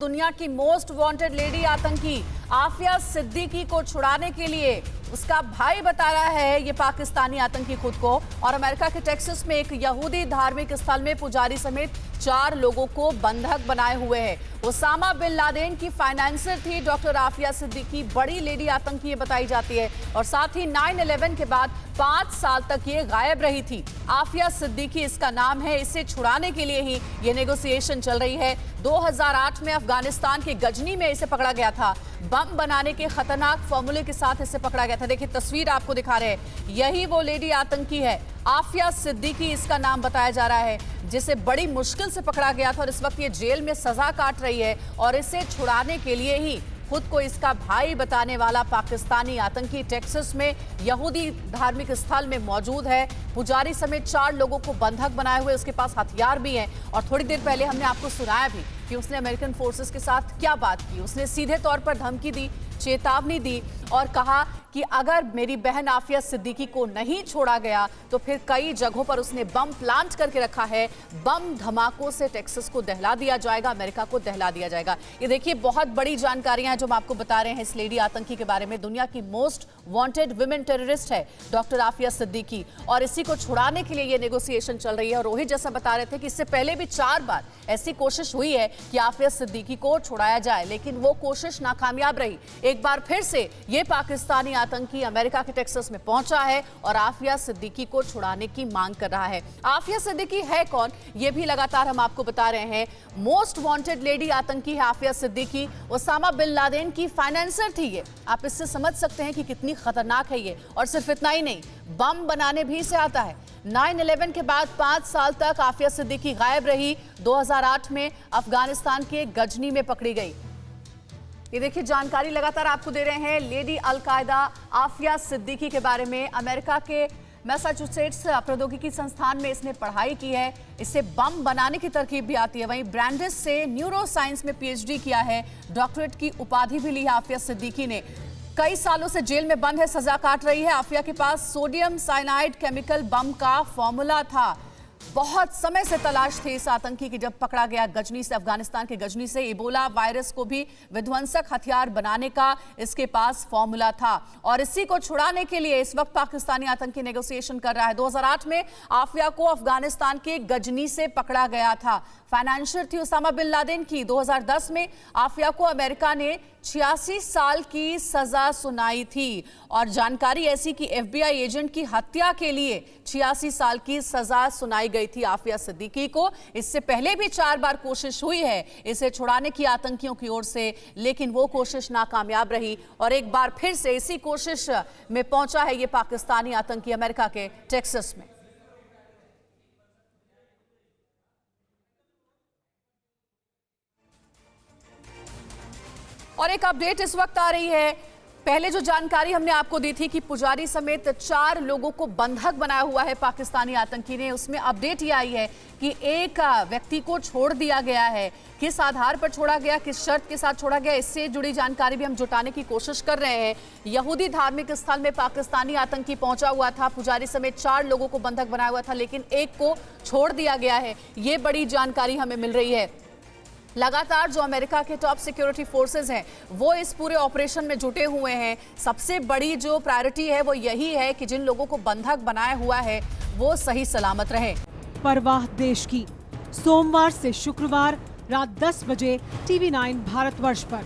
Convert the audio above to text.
दुनिया की most wanted lady आतंकी आफिया सिद्दीकी को छुड़ाने के लिए उसका भाई बता रहा है ये पाकिस्तानी आतंकी खुद को। और अमेरिका के टेक्सास में एक यहूदी धार्मिक स्थल में पुजारी समेत 4 लोगों को बंधक बनाए हुए है। ओसामा बिन लादेन की फाइनेंसर थी डॉक्टर आफिया सिद्दीकी, बड़ी लेडी आतंकी ये बताई जाती है। और साथ ही 9/11 के बाद 5 साल तक ये गायब रही थी। आफिया सिद्दीकी इसका नाम है। इसे छुड़ाने के लिए ही ये नेगोशिएशन चल रही है। 2008 में अफगानिस्तान के गजनी में इसे पकड़ा गया था। बम बनाने के खतरनाक फॉर्मूले के साथ इसे पकड़ा गया था। देखिए तस्वीर आपको दिखा रहे हैं, यही वो लेडी आतंकी है। आफिया सिद्दीकी इसका नाम बताया जा रहा है, जिसे बड़ी मुश्किल से पकड़ा गया था और इस वक्त ये जेल में सजा काट रही है। और इसे छुड़ाने के लिए ही खुद को इसका भाई बताने वाला पाकिस्तानी आतंकी टेक्सास में यहूदी धार्मिक स्थल में मौजूद है। पुजारी समेत 4 लोगों को बंधक बनाए हुए, उसके पास हथियार भी हैं। और थोड़ी देर पहले हमने आपको सुनाया भी कि उसने अमेरिकन फोर्सेस के साथ क्या बात की। उसने सीधे तौर पर धमकी दी, चेतावनी दी और कहा कि अगर मेरी बहन आफिया सिद्दीकी को नहीं छोड़ा गया तो फिर कई जगहों पर उसने बम प्लांट करके रखा है। बम धमाकों से टेक्सास को दहला दिया जाएगा, अमेरिका को दहला दिया जाएगा। ये देखिए बहुत बड़ी जानकारियां हैं जो हम आपको बता रहे हैं इस लेडी आतंकी के बारे में। दुनिया की मोस्ट वांटेड विमेन टेररिस्ट है डॉक्टर आफिया सिद्दीकी और इसी को छुड़ाने के लिए ये नेगोशिएशन चल रही है। और रोहित जैसा बता रहे थे कि इससे पहले भी 4 बार ऐसी कोशिश हुई है कि आफिया सिद्दीकी को छुड़ाया जाए, लेकिन वो कोशिश नाकामयाब रही। एक बार फिर से ये पाकिस्तानी आतंकी अमेरिका के टेक्सास में पहुंचा है और आफिया सिद्दीकी को छुड़ाने की मांग कर रहा है। आफिया सिद्दीकी है कौन, ये भी लगातार हम आपको बता रहे हैं। मोस्ट वांटेड लेडी आतंकी है Aafia Siddiqui. Osama bin Laden की फाइनेंसर थी ये। आप इससे समझ सकते हैं कि कितनी खतरनाक है ये। और सिर्फ इतना ही नहीं, बम बनाने भी से आता है। 9/11 के बाद 5 साल तक आफिया सिद्दीकी गायब रही। 2008 में अफगानिस्तान के गजनी में पकड़ी गई। ये देखिए जानकारी लगातार आपको दे रहे हैं लेडी अल-कायदा आफिया सिद्दीकी के बारे में। अमेरिका के मैसाचुसेट्स प्रौद्योगिकी संस्थान में इसने पढ़ाई की है। इससे बम बनाने की तरकीब भी आती है। वहीं ब्रांडिस से न्यूरो साइंस में PhD किया है। डॉक्टरेट की उपाधि भी ली है आफिया सिद्दीकी ने। कई सालों से जेल में बंद है, सजा काट रही है। आफिया के पास सोडियम साइनाइड केमिकल बम का फॉर्मूला था। बहुत समय से तलाश थी इस आतंकी की। जब पकड़ा गया गजनी से, अफगानिस्तान के गजनी से, इबोला वायरस को भी विध्वंसक हथियार बनाने का इसके पास फॉर्मूला था। और इसी को छुड़ाने के लिए इस वक्त पाकिस्तानी आतंकी नेगोशिएशन कर रहा है। 2008 में आफिया को अफगानिस्तान के गजनी से पकड़ा गया था। फाइनेंशियर थी ओसामा बिन लादेन की। 2010 में आफिया को अमेरिका ने 86 साल की सजा सुनाई थी। और जानकारी ऐसी कि FBI एजेंट की हत्या के लिए 86 साल की सजा सुनाई गई थी आफिया सिद्दीकी को। इससे पहले भी 4 बार कोशिश हुई है इसे छुड़ाने की आतंकियों की ओर से, लेकिन वो कोशिश नाकामयाब रही। और एक बार फिर से इसी कोशिश में पहुंचा है ये पाकिस्तानी आतंकी अमेरिका के टेक्सास में। और एक अपडेट इस वक्त आ रही है। पहले जो जानकारी हमने आपको दी थी कि पुजारी समेत 4 लोगों को बंधक बनाया हुआ है पाकिस्तानी आतंकी ने, उसमें अपडेट ये आई है कि एक व्यक्ति को छोड़ दिया गया है। किस आधार पर छोड़ा गया, किस शर्त के साथ छोड़ा गया, इससे जुड़ी जानकारी भी हम जुटाने की कोशिश कर रहे हैं। यहूदी धार्मिक स्थल में पाकिस्तानी आतंकी पहुंचा हुआ था, पुजारी समेत 4 लोगों को बंधक बनाया हुआ था, लेकिन एक को छोड़ दिया गया है। ये बड़ी जानकारी हमें मिल रही है। लगातार जो अमेरिका के टॉप सिक्योरिटी फोर्सेस हैं वो इस पूरे ऑपरेशन में जुटे हुए हैं। सबसे बड़ी जो प्रायोरिटी है वो यही है कि जिन लोगों को बंधक बनाया हुआ है वो सही सलामत रहे। परवाह देश की, सोमवार से शुक्रवार रात 10 बजे TV9 भारतवर्ष पर।